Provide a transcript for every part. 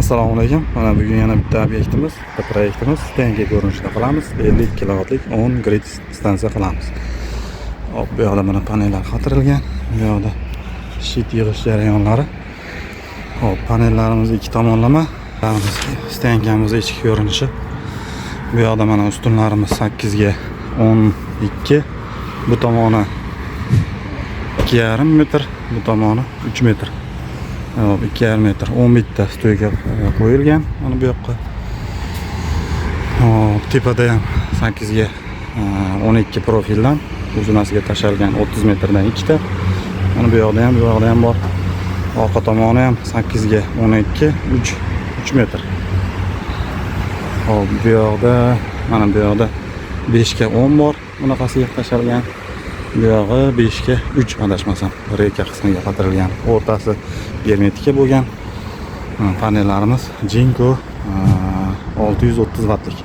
Assalomu alaykum. Mana bugun yana bitta obyektimiz, bitta proyektimiz tengi ko'rinishida qilamiz. 50 kilovatlik 10 grid stansiya qilamiz. Hop, bu yoqda mana panellar qatirilgan. Bu yoqda shit yig'ish jarayonlari. Hop, panellarimiz ikki tomonlama. Stenkamiz ichki ko'rinishi. Bu yoqda mana ustunlarimiz 8 ga 12. Bu tomoni 2,5 metr, bu tomoni 3 metr. 2,5 metr 10 bitta stoyga qo'yilgan. Mana bu yoqqa. Tepada ham 8 ga 12 profildan uzunasiga tashalgan 30 metrdan ikkita. Mana bu yoqda ham bor. Orqa tomoni ham 8 ga 12 3 metr. Hop, bu yoqda mana bu yoqda 5 ga 10 bor. Bunaqasiga tashalgan. Bu yog'i 5 ga 3 adashmasam, reka qismiga qatirilgan. O'rtasi germetika bo'lgan. Panellarimiz Jinko 630 wattlik.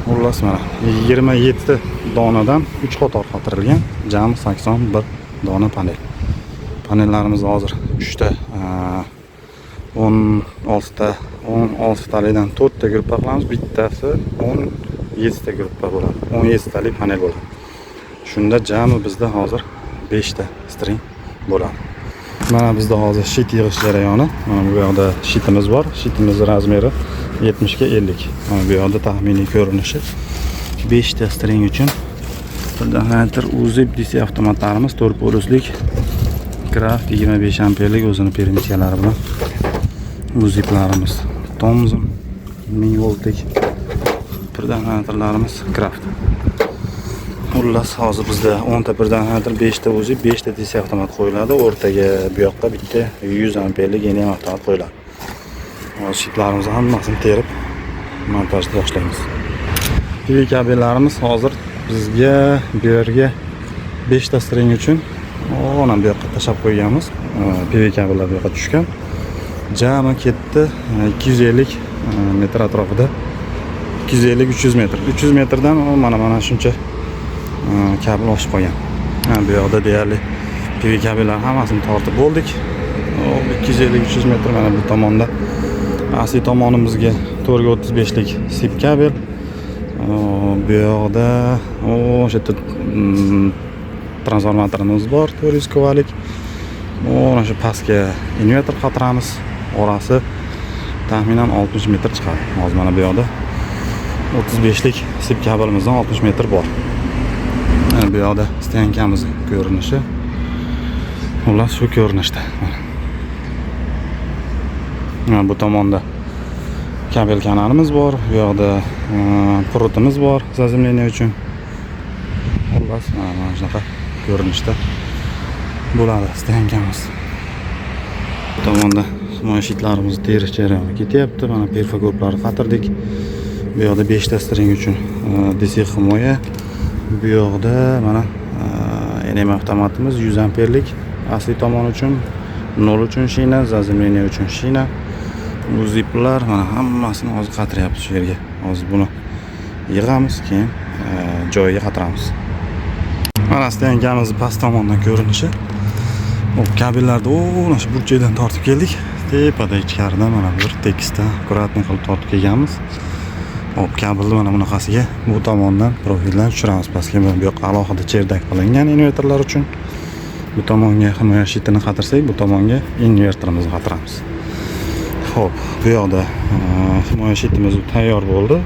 Xullas mana 27 donadan 3 qator qatirilgan. Jami 81 dona panel. Panellarimiz hozir 3 ta 16 talikdan 4 ta gruppa qilamiz. Bittasi 17 ta gruppa bo'ladi. 17 talik panel bo'ladi. Shunda jami bizda hozir 5 ta string bo'ladi. Mana bizda hozir shit yig'ish jarayoni. Mana bu yoqda shitimiz bor. Shitimiz razmeri 70 ga 50. Mana bu yoqda taxminiy ko'rinishi 5 ta string uchun Danater uzib DC avtomatlarimiz 4 poluslik Kraft 25 amperlik o'zini permissiyalari bilan uziblarimiz Thomson 1000 voltlik Danaterlarimiz Kraft. Xullas hozir bizda 10 ta Danater, 5 ta uzib, 5 ta DC avtomat qo'yiladi. O'rtaga bu yoqqa bitta 100 amperlik yana avtomat qo'yiladi. Hozir shitlarimizni hammasini terib montajni boshlaymiz. PV kabellarimiz hozir bizga bu yerga 5 ta string uchun mana bu yoqqa tashab qo'yganmiz. PV kabellar bu yoqqa tushgan. Jami ketdi 250 metr atrofida. 250-300 metr. 300 metrdan mana shuncha kabel oshib qolgan. Bu yoqda deyarli PV kabellar hammasini tortib bo'ldik. 250-300 metr mana bu tomonda. Asli tomonimizga 435 lik sip kabel. Bu yoqda o'sha transformatorimiz bor, 400 kovalik. Mana shu pastga invertor qatiramiz. Orasi taxminan 60 metr chiqadi. Hozir mana bu yoqda 35 lik sip kabelimizdan 60 metr bor. Bu yoqda stenkamiz ko'rinishi. Xullas shu ko'rinishda. Bu tomonda kabel kanalimiz bor. Bu yoqda protimiz bor zazemleniya uchun. Xullas mana shunaqa ko'rinishda bo'ladi stenkamiz. Bu tomonda himoya shitlarimizni terish jarayoni ketyapti. Mana perfokorlarni qatirdik. Bu yoqda 5 ta string uchun DC himoya. Bu yoqda mana NM avtomatimiz 100 amperlik asli tomon uchun, 0 uchun shina, zazemleniya uchun shina. Bu ziplar mana hammasini hozir qatiryapmiz shu yerga. Hozir buni yig'amiz, keyin joyiga qatiramiz. Mana stenkamiz past tomondan ko'rinishi. Hop, kabellarni mana shu burchakdan tortib keldik. Tepada ichkaridan mana bir tekisda akkuratni qilib tortib kelganmiz. Hop, kabelni mana bunaqasiga bu tomondan profildan tushiramiz pastga. Bu yoqqa alohida cherdak qilingan invertorlar uchun. Bu tomonga himoya shitini qatirsak, bu tomonga invertorimizni qatiramiz. Hop, bu yoqda himoya shitimiz tayyor bo'ldi.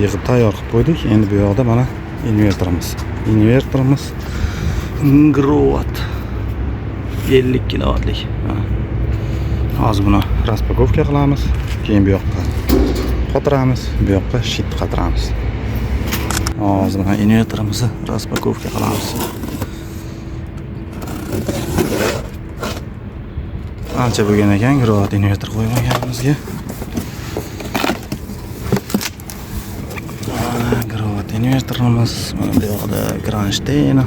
Yig'ib tayyor qilib qo'ydik. Endi bu yoqda mana invertorimiz. Invertorimiz Grovat 50 kilovatlik. Hozir buni raspakovka qilamiz. Keyin bu yoqqa qatiramiz, bu yoqqa shit qatiramiz. Hozir mana invertorimizni raspakovka qilamiz. Ancha bo'lgan ekan, Grovat invertor qo'ymaganimizga. Grovat invertorimiz, mana bu yoqda Kronstein,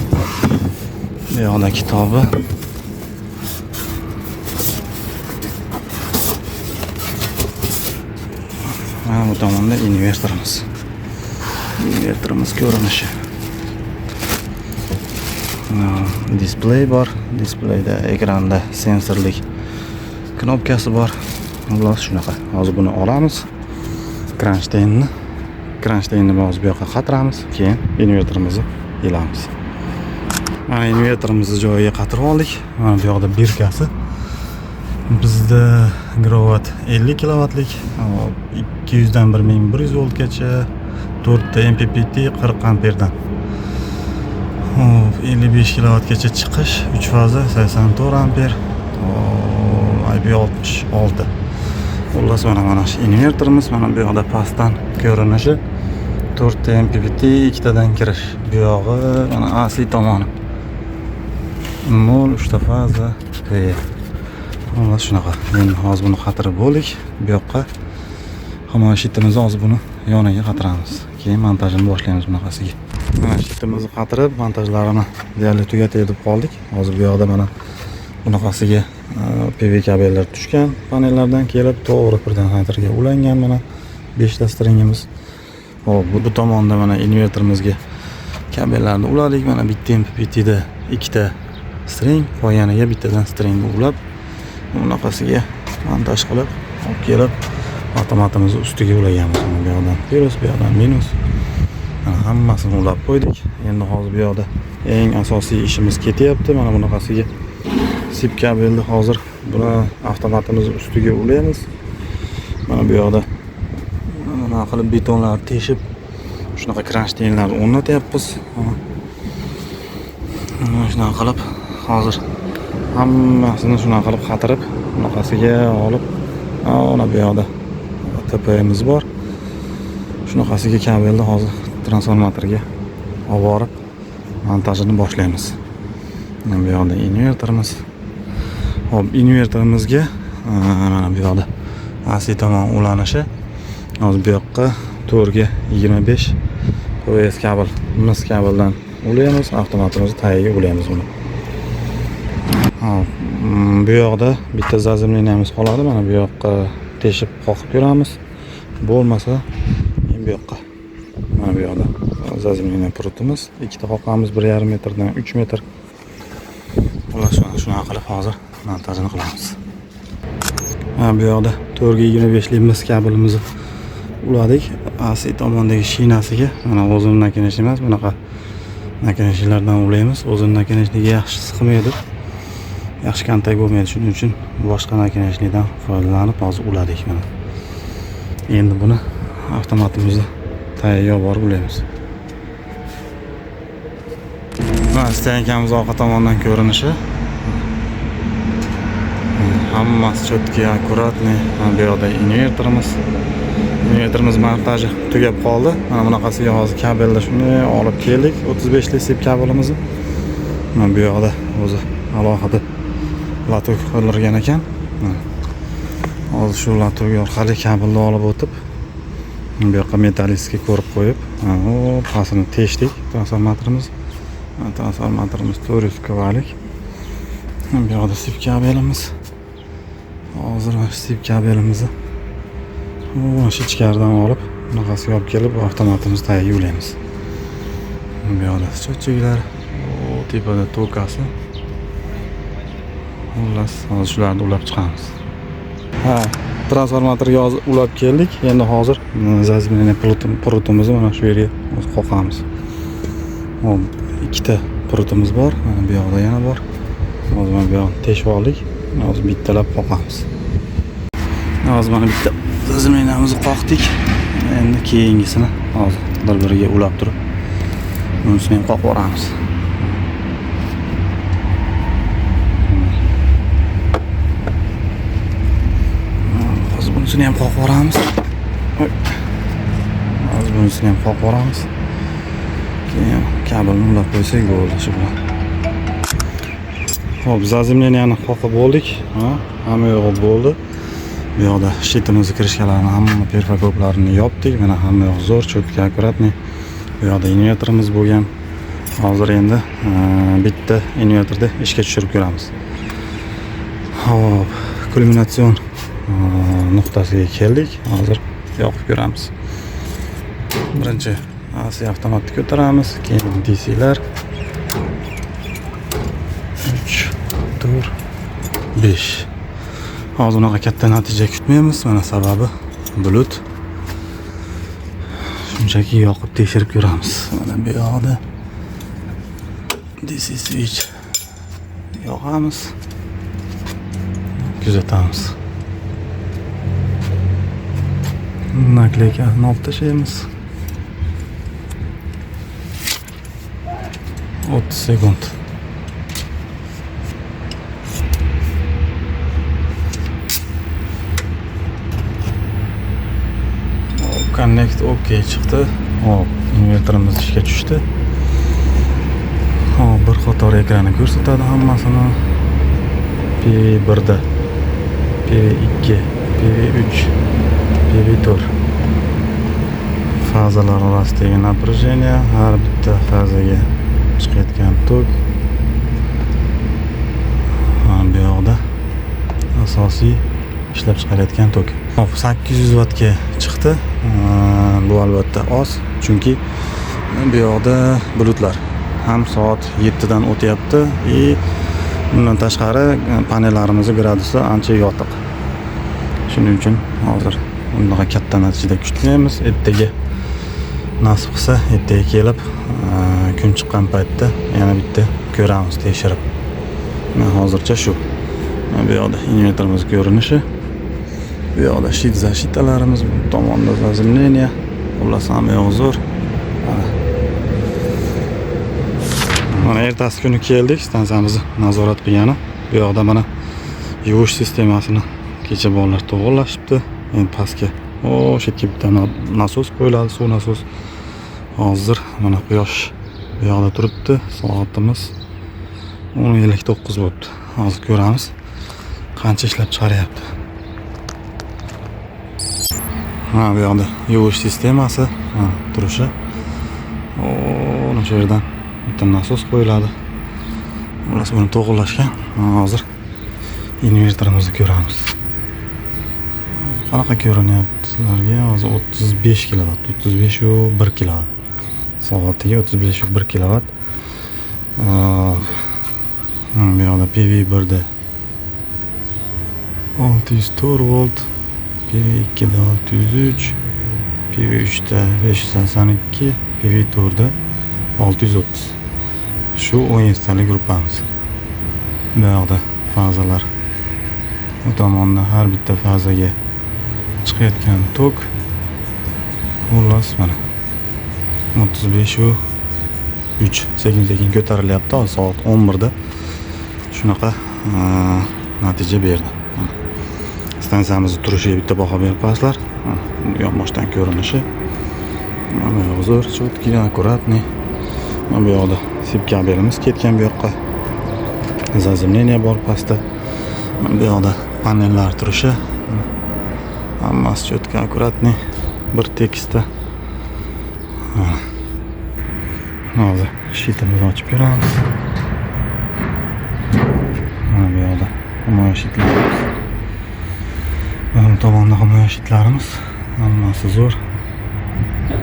bu yoqda kitobi. Bu tomonda invertorimiz. Invertorimiz ko'rinishi. Display bor. Displayda ekranda sensorlik knopkasi bor. Xullas shunaqa. Hozir buni olamiz. Kranshtaynni hozir bu yoqqa qatiramiz, keyin invertorimizni ilamiz. Mana invertorimizni joyiga qatirib oldik. Mana bu yoqda birkasi. Bizda Grovat 50 kilovatlik, 200 dan 1100 voltgacha, 4 ta MPPT 40 amperdan. 55 kilovatgacha chiqish, 3 faza 84 amper, IP66. Xullas mana shu invertorimiz, mana bu yoqda pastdan ko'rinishi 4 ta MPPT, 2 tadan kirish. Bu yog'i mana AC tomoni. 0 3 ta faza P. Xullas shunaqa. Endi hozir buni qatirib bo'ldik. Bu yoqqa himoya shitimizni hozir buni yoniga qatiramiz. Keyin montajini boshlaymiz bunaqasiga. Mana shitimizni qatirib, montajlarini deyarli tugatib edib qoldik. Hozir bu yoqda mana bunaqasiga PV kabellar tushgan, panellardan kelib to'g'ri predensatorga ulangan mana 5 ta stringimiz. Hop, bu tomonda mana invertorimizga kabellarni uladik. Mana bitta MPPTda 2 ta string, qolganiga bittadan stringni ulab, bunaqasiga montaj qilib olib kelib avtomatimizni ustiga ulaganmiz. Bu yoqdan plus, bu yoqdan minus. Mana hammasini ulab qo'ydik. Endi hozir bu yoqda eng asosiy ishimiz ketyapti. Mana bunaqasiga sip kabelni hozir buni avtomatimizni ustiga ulaymiz. Mana bu yoqda mana qilib betonlar teshib, shunaqa kranshtaynlarni o'rnatyapmiz. Mana shunaqa qilib hozir hammasini shunaqa qilib qatirib, bunaqasiga olib, mana bu yoqda TP'miz bor. Shunaqasiga kabelni hozir transformatorga olib borib montajini boshlaymiz. Mana bu yoqda invertorimiz. Hop, invertorimizga mana bu yoqda AC tomon ulanishi. Hozir bu yoqqa to'rga 25 PVS kabel, mis kabeldan ulaymiz, avtomatimizni tagiga ulaymiz buni. Hop, bu yoqda bitta zazimliniyamiz qoladi. Mana bu yoqqa teshib qoqib ko'ramiz. Bo'lmasa, bu yoqqa mana bu yoqda zazimliniya purutimiz, ikkita qoqamiz 1,5 metrdan 3 metr. Xullas shunaqa qilib hozir montajini qilamiz. Mana bu yoqda 4.25 lik mis kabelimizni uladik. AC tomondagi shinasiga, mana o'zim nakinish emas, bunaqa nakinishlardan ulaymiz. O'zim nakinishligiga yaxshi siqmaydi. Yaxshi kontak bo'lmaydi, shuning uchun boshqa nakinishlikdan foydalanib hozir uladik mana. Endi buni avtomatimizni tagiga olib borib ulaymiz. Mana stankamiz orqa tomondan ko'rinishi. Hammasi cho'tki, akkuratniy. Mana bu yoqda invertorimiz montaji tugab qoldi. Mana bunaqasiga hozir kabelda shuni olib keldik. 35 lik sip kabelimizni. Mana bu yoqda o'zi alohida latok qo'yilgan ekan. Hozir shu latok orqali kabelni olib o'tib, bu yoqqa metallistga ko'rib qo'yib, pastini teshdik transformatorimiz. Transformatorimiz 400 kVlik. Bu yoqda sip kabelimiz. Hozir sip kabelimizni shu ichkaridan olib, bunaqasiga olib kelib avtomatimiz tagiga ulaymiz. Bu yoqda счётчиklар, tepada tokasi. Xullas, hozir shularni ulab chiqamiz. Transformatorga hozir ulab keldik. Endi hozir zazimliniya purutimizni mana shu yerga qoqamiz. Hop, ikkita purutimiz bor. Mana bu yoqda yana bor. Hozir mana bu yoqni teshib oldik. Hozir bittalab qoqamiz. Hozir mana bitta zazimliniyamizni qoqdik. Endi keyingisini hozir bir-biriga ulab turib, bunisini ham qoqib olamiz. Hozir bunisini ham qoqib olamiz. Hozir bunisini ham qoqib olamiz. Keyin kabelni ulab qo'ysak bo'ldi shu bilan. Hop, zazimliniyani qoqib bo'ldik. Hamma yo'q bo'ldi. Bu yoqda shitimizni kirishkalarini hamma perfokoplarini yopdik. Mana hamma yoq zo'r, cho'tki, akkuratniy. Bu yoqda invertorimiz bo'lgan. Hozir endi bitta invertorda ishga tushirib ko'ramiz. Hop, kulminatsion nuqtasiga keldik. Hozir yoqib ko'ramiz. Birinchi AC avtomatni ko'taramiz, keyin DC'lar 3 4 5. Hozir unaqa katta natija kutmaymiz. Mana sababi bulut. Shunchaki yoqib tekshirib ko'ramiz. Mana bu yoqda DC switch yoqamiz. Kuzatamiz. Nakleyka olib tashlaymiz. 30 sekund. Connect OK chiqdi. Hop, inverterimiz ishga tushdi. Hop, bir qator ekrani ko'rsatadi hammasini. PV1 da, PV2, PV3, PV4 fazalar orasidagi напряжение, har bitta fazaga chiqayotgan tok. Bu yoqda asosiy ishlab chiqarayotgan tok. Hop, 800 wattga chiqdi. Bu albatta oz, chunki bu yoqda bulutlar ham soat 7 dan o'tyapti. Bundan tashqari panellarimiz gradusi ancha yotiq. Shuning uchun hozir bundaqa katta natija kutmaymiz. Ertaga nasib qilsa, ertaga kelib kun chiqqan paytda yana bitta ko'ramiz tekshirib. Hozircha shu. Bu yoqda inverterimiz ko'rinishi. Bu yoqda shit zashitalarimiz, bu tomonda zazimleniya. Xullas hamma yoq zo'r. Mana ertasi kuni keldik, stansiyamizni nazorat qilgani. Bu yoqda mana yuvish sistemasini kecha bolalar to'g'irlashibdi. Endi pastga o'sha bitta nasos qo'yiladi, suv nasos. Hozir mana quyosh bu yoqda turibdi. Soatimiz 10:59 bo'libdi. Hozir ko'ramiz qancha ishlab chiqaryapti. Bu yoqda yuvish sistemasi turishi. O'sha yerdan bitta nasos qo'yiladi. Ular buni to'g'irlashgan. Hozir inverterimizni ko'ramiz. Qanaqa ko'rinyapti sizlarga? Hozir 35 kilovat, 35 u 1 kilovat. Soatiga 35 u 1 kilovat. Bu yoqda PV1 da 604 volt, PV2 da 603, PV3 da 582, PV4 da 630. Shu 10 talik gruppamiz. Bu yoqda fazalar. Bu tomonda har bitta fazaga chiqayotgan tok. Xullas mana 35 u 3 sekin ko'tarilyapti. Soat 11 da shunaqa natija berdi. Stansiyamizni turishiga bitta baho berib qo'yasizlar. Yonboshdan ko'rinishi. Mana bu zo'r, chotki, akkuratniy. Bu yoqda sip kabelimiz ketgan bu yoqqa. Zazimleniya bor pastda. Bu yoqda panellar turishi. Hammasi chotki, akkuratniy. Bir tekisda. Hozir shitimizni ochib ko'ramiz. Bu yoqda himoya shitlarimiz. Bu tomonda himoya shitlarimiz. Hammasi zo'r.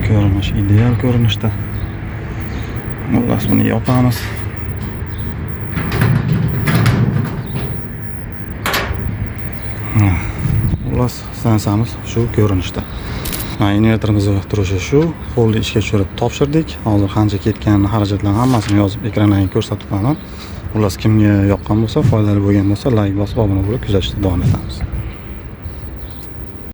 Ko'rinish ideal ko'rinishda. Xullas buni yopamiz. Xullas stansiyamiz shu ko'rinishda. Inverterimiz turishi shu. Qo'lni ishga tushirib topshirdik. Hozir qancha ketganini, xarajatlarni hammasini yozib ekranlarga ko'rsatib qo'yaman. Xullas kimga yoqqan bo'lsa, foydali bo'lgan bo'lsa, like bosib, obuna bo'lib kuzatishda davom etamiz.